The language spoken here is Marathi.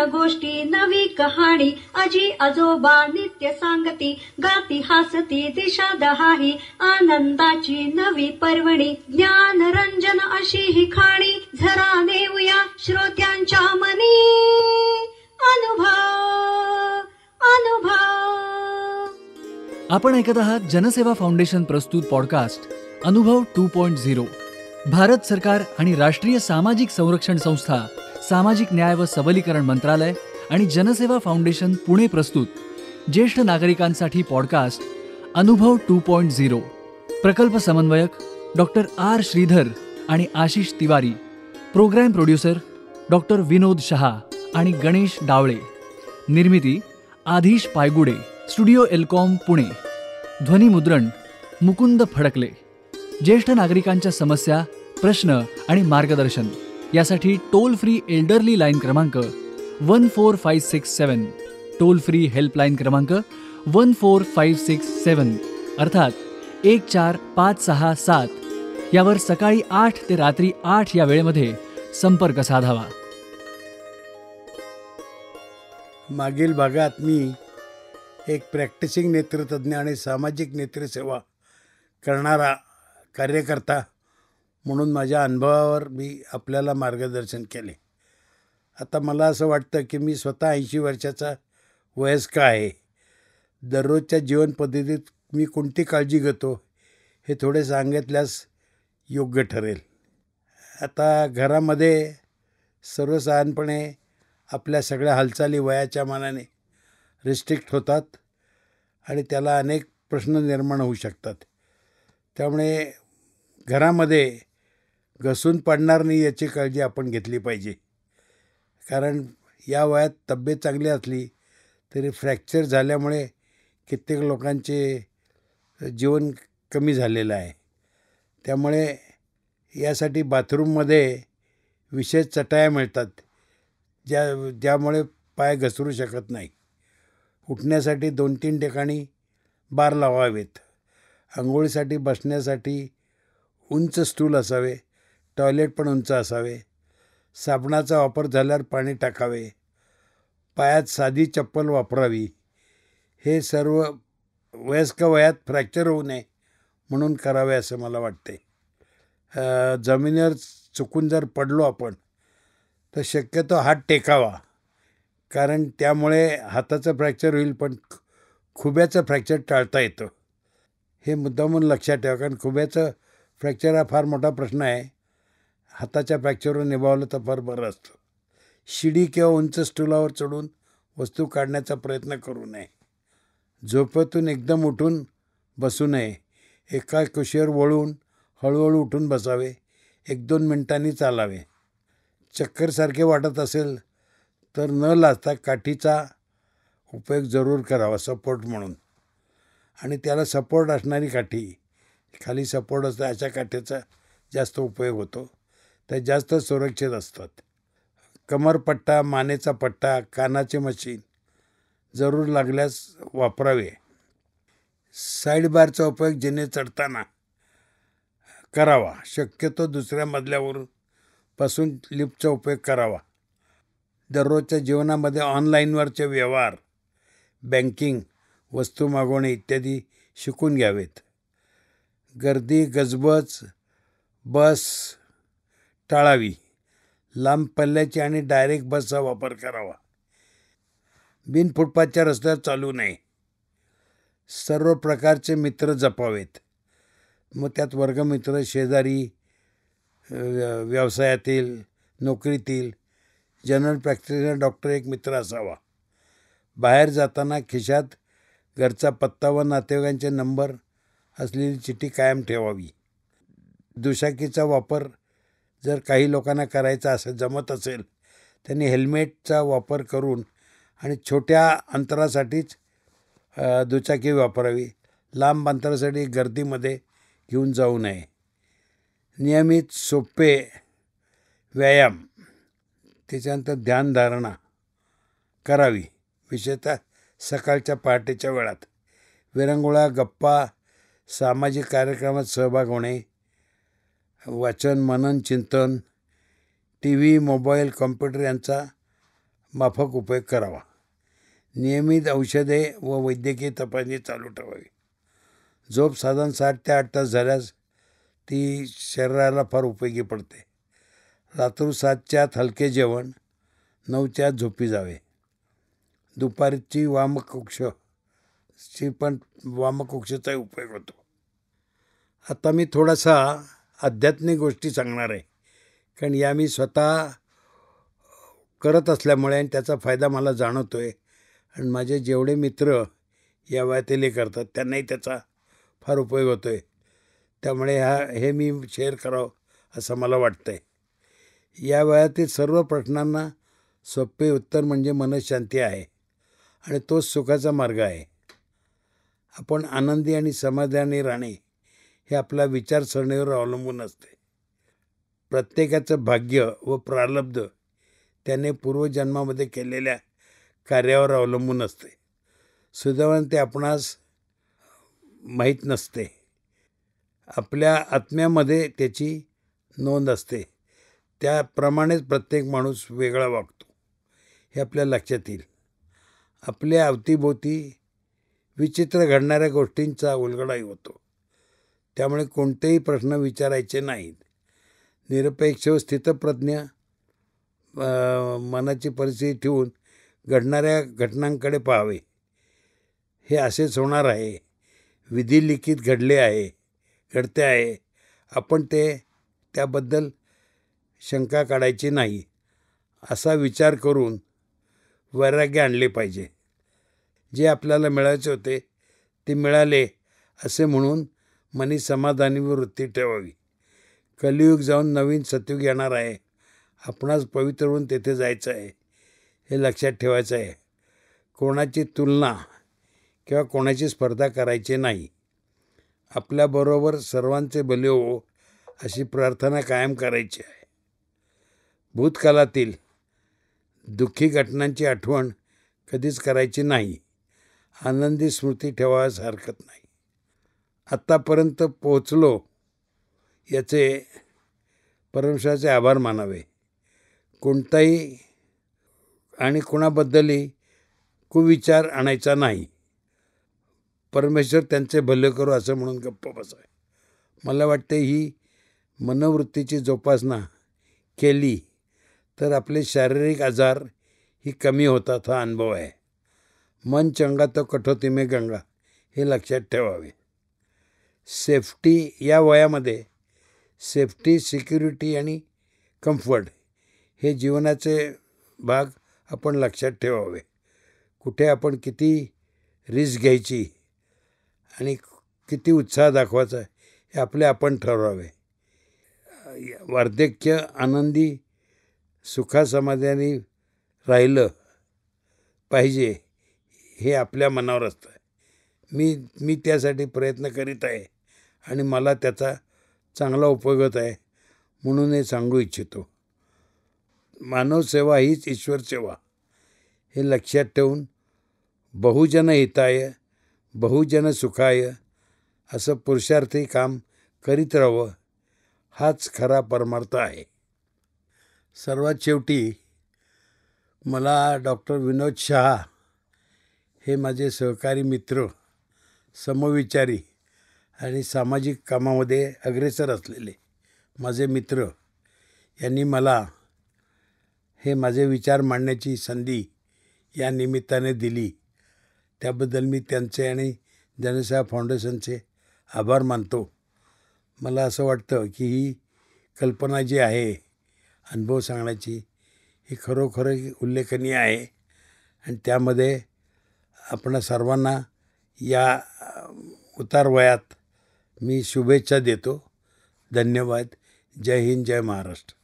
गोष्टी नवी कहाणी आजी आजोबा नित्य सांगती गाती हसती दिशा दहाही आनंदाची नवी पर्वणी ज्ञान रंजन अशी ही खाणी झरा नेऊया श्रोत्यांच्या मनी अनुभव अनुभव. आपण ऐकत आहात जनसेवा फाउंडेशन प्रस्तुत पॉडकास्ट अनुभव 2.0. भारत सरकार आणि राष्ट्रीय सामाजिक संरक्षण संस्था, सामाजिक न्याय व सबलीकरण मंत्रालय आणि जनसेवा फाउंडेशन पुणे प्रस्तुत ज्येष्ठ नागरिकांसाठी पॉडकास्ट अनुभव 2.0. प्रकल्प समन्वयक डॉक्टर आर श्रीधर आणि Ashish Tiwari, programme producer doctor Vinod Shah आणि गणेश डावळे, निर्मिती आधीश पायगुडे, स्टुडिओ एल्कॉम पुणे, ध्वनिमुद्रण मुकुंद फडकले. ज्येष्ठ नागरिकांच्या समस्या, प्रश्न आणि मार्गदर्शन यासाठी टोल फ्री एल्डरली लाईन क्रमांक 14567, टोल फ्री हेल्पलाईन क्रमांक 14567 अर्थात 14567 यावर सकाळी 8 ते रात्री 8 या वेळेमध्ये संपर्क साधावा. मागील भागात मी एक प्रॅक्टिसिंग नेत्रतज्ञ आणि सामाजिक नेत्रसेवा करणारा कार्यकर्ता म्हणून माझ्या अनुभवावर मी आपल्याला मार्गदर्शन केले. आता मला असं वाटतं की मी स्वतः 80 वर्षाचा वयस्क आहे. दररोजच्या जीवनपद्धतीत मी कोणती काळजी घेतो हे थोडे सांगितल्यास योग्य ठरेल. आता घरामध्ये सर्वसाधारणपणे आपल्या सगळ्या हालचाली वयाच्या मानाने रिस्ट्रिक्ट होतात आणि त्याला अनेक प्रश्न निर्माण होऊ शकतात. त्यामुळे घरामध्ये घसून पडणार नाही याची काळजी आपण घेतली पाहिजे. कारण या वयात तब्येत चांगली असली तरी फ्रॅक्चर झाल्यामुळे कित्येक लोकांचे जीवन कमी झालेलं आहे. त्यामुळे यासाठी बाथरूममध्ये विशेष चटाया मिळतात ज्यामुळे पाय घसरू शकत नाही. उठण्यासाठी 2-3 ठिकाणी बार लावावेत. अंघोळीसाठी बसण्यासाठी उंच स्टूल असावे. टॉयलेट पण उंच असावे. साबणाचा वापर झाल्यावर पाणी टाकावे. पायात साधी चप्पल वापरावी. हे सर्व वयस्क वयात फ्रॅक्चर होऊ नये म्हणून करावे असं मला वाटते. जमिनीवर चुकून जर पडलो आपण तर शक्यतो हात टेकावा, कारण त्यामुळे हाताचं फ्रॅक्चर होईल पण खुब्याचं फ्रॅक्चर टाळता येतं. हे मुद्दामून लक्षात ठेवा, कारण खुब्याचं फ्रॅक्चर हा फार मोठा प्रश्न आहे. हाताच्या फ्रॅक्चरवर निभावलं तर फार बरं असतं. शिडी किंवा उंच स्टूलावर चढून वस्तू काढण्याचा प्रयत्न करू नये. झोपेतून एकदम उठून बसू नये. एका कुशीवर वळून हळूहळू उठून बसावे. 1-2 मिनिटांनी चालावे. चक्करसारखे वाटत असेल तर न लाजता काठीचा उपयोग जरूर करावा सपोर्ट म्हणून. आणि त्याला सपोर्ट असणारी काठी, खाली सपोर्ट असतं अशा काठीचा जास्त उपयोग होतो. त्या जास्त सुरक्षित असतात. कमरपट्टा, मानेचा पट्टा, कानाचे मशीन जरूर लागल्यास वापरावे. साईड बारचा उपयोग जिने चढताना करावा. शक्यतो दुसऱ्या मजल्यावरून पासून लिफ्टचा उपयोग करावा. दररोजच्या जीवनामध्ये ऑनलाईनवरचे व्यवहार, बँकिंग, वस्तू मागवणे इत्यादी शिकून घ्यावेत. गर्दी गजबज बस टाळावी. लांब पल्ल्याची आणि डायरेक्ट बसचा वापर करावा. बिन फुटपाथच्या रस्त्यावर चालू नये. सर्व प्रकारचे मित्र जपावेत. मग त्यात वर्गमित्र, शेजारी, व्यवसायातील, नोकरीतील, जनरल प्रॅक्टिशनर, डॉक्टर एक मित्र असावा. बाहेर जाताना खिशात घरचा पत्ता व नातेवाईकांचे नंबर असलेली चिठ्ठी कायम ठेवावी. दुचाकीचा वापर जर काही लोकांना करायचा असेल, जमत असेल, त्यांनी हेल्मेटचा वापर करून आणि छोट्या अंतरासाठीच दुचाकी वापरावी. लांब अंतरासाठी गर्दीमध्ये घेऊन जाऊ नये. नियमित सोपे व्यायाम, त्याच्यानंतर ध्यानधारणा करावी, विशेषतः सकाळच्या पहाटेच्या वेळात. विरंगुळा, गप्पा, सामाजिक कार्यक्रमात सहभाग होणे, वाचन, मनन, चिंतन, टी व्ही, मोबाईल, कॉम्प्युटर यांचा माफक उपयोग करावा. नियमित औषधे व वैद्यकीय तपासणी चालू ठेवावी. झोप साधारण 7 ते 8 तास झाल्यास ती शरीराला फार उपयोगी पडते. रात्री 7च्या आत हलके जेवण, 9च्या आत झोपी जावे. दुपारची वामकुक्षाचाही उपयोग होतो. आता मी थोडासा आध्यात्मिक गोष्टी सांगणार आहे, कारण या मी स्वतः करत असल्यामुळे आणि त्याचा फायदा मला जाणवतो आहे. आणि माझे जेवढे मित्र या वयातील हे करतात त्यांनाही त्याचा फार उपयोग होतो आहे. त्यामुळे हे मी शेअर करावं असं मला वाटतं आहे. या वयातील सर्व प्रश्नांना सोपे उत्तर म्हणजे मनःशांती आहे आणि तोच सुखाचा मार्ग आहे. आपण आनंदी आणि समाधानी राहणे हे आपल्या विचारसरणीवर अवलंबून असते. प्रत्येकाचं भाग्य व प्रारब्ध त्याने पूर्वजन्मामध्ये केलेल्या कार्यावर अवलंबून असते. सुदैवाने ते आपणास माहीत नसते. आपल्या आत्म्यामध्ये त्याची नोंद असते. त्याप्रमाणेच प्रत्येक माणूस वेगळा वागतो हे आपल्या लक्षात येईल. आपल्या अवतीभोवती विचित्र घडणाऱ्या गोष्टींचा उलगडाही होतो. त्यामुळे कोणतेही प्रश्न विचारायचे नाहीत. निरपेक्ष व स्थितप्रज्ञ मनाची परिस्थिती ठेवून घडणाऱ्या घटनांकडे पाहावे. हे असेच होणार आहे, विधी लिखित घडले आहे, घडते आहे. आपण त्याबद्दल शंका काढायची नाही असा विचार करून वैराग्य आणले पाहिजे. जे आपल्याला मिळायचे होते ते मिळाले असे म्हणून मनी समाधानी वृत्ती ठेवावी. कलियुग जाऊन नवीन सतयुग येणार आहे. आपणास पवित्र होऊन तेथे जायचं आहे हे लक्षात ठेवायचं आहे. कोणाची तुलना किंवा कोणाची स्पर्धा करायची नाही. आपल्याबरोबर सर्वांचे भले हो अशी प्रार्थना कायम करायची आहे. भूतकाळातील दुःखी घटनांची आठवण कधीच करायची नाही. आनंदी स्मृती ठेवायस हरकत नाही. आत्तापर्यंत पोहोचलो याचे परमेश्वराचे आभार मानावे. कोणताही आणि कोणाबद्दलही कुविचार आणायचा नाही. परमेश्वर त्यांचे भले करू असं म्हणून गप्प बसावे. मला वाटते ही मनोवृत्तीची जोपासना केली तर आपले शारीरिक आजार ही कमी होतात हा अनुभव आहे. मन चंगा तो कठोती में गंगा हे लक्षात ठेवावे. सेफ्टी या वयामध्ये सेफ्टी, सिक्युरिटी आणि कम्फर्ट हे जीवनाचे भाग आपण लक्षात ठेवावे. कुठे आपण किती रिस्क घ्यायची आणि किती उत्साह दाखवायचा हे आपण ठरवावे. वार्धक्य आनंदी सुखासमाधानी राहिलं पाहिजे हे आपल्या मनावर असतं. मी त्यासाठी प्रयत्न करीत आहे आणि मला त्याचा चांगला उपयोग होत आहे म्हणून हे सांगू इच्छितो. मानवसेवा हीच ईश्वर सेवा हे लक्षात ठेवून बहुजन हिताय बहुजन सुखाय असं पुरुषार्थी काम करीत राहावं हाच खरा परमार्थ आहे. सर्वात शेवटी मला डॉक्टर विनोद शहा हे माझे सहकारी मित्र, समविचारी आणि सामाजिक कामामध्ये अग्रेसर असलेले माझे मित्र यांनी मला हे माझे विचार मांडण्याची संधी या निमित्ताने दिली. त्याबद्दल मी त्यांचे आणि जनसेवा फाउंडेशनचे आभार मानतो. मला असं वाटतं की ही कल्पना जी आहे अनुभव सांगण्याची ही खरोखर उल्लेखनीय आहे आणि त्यामध्ये आपण सर्वांना या उतार वयात मी शुभेच्छा देतो. धन्यवाद. जय हिंद, जय महाराष्ट्र.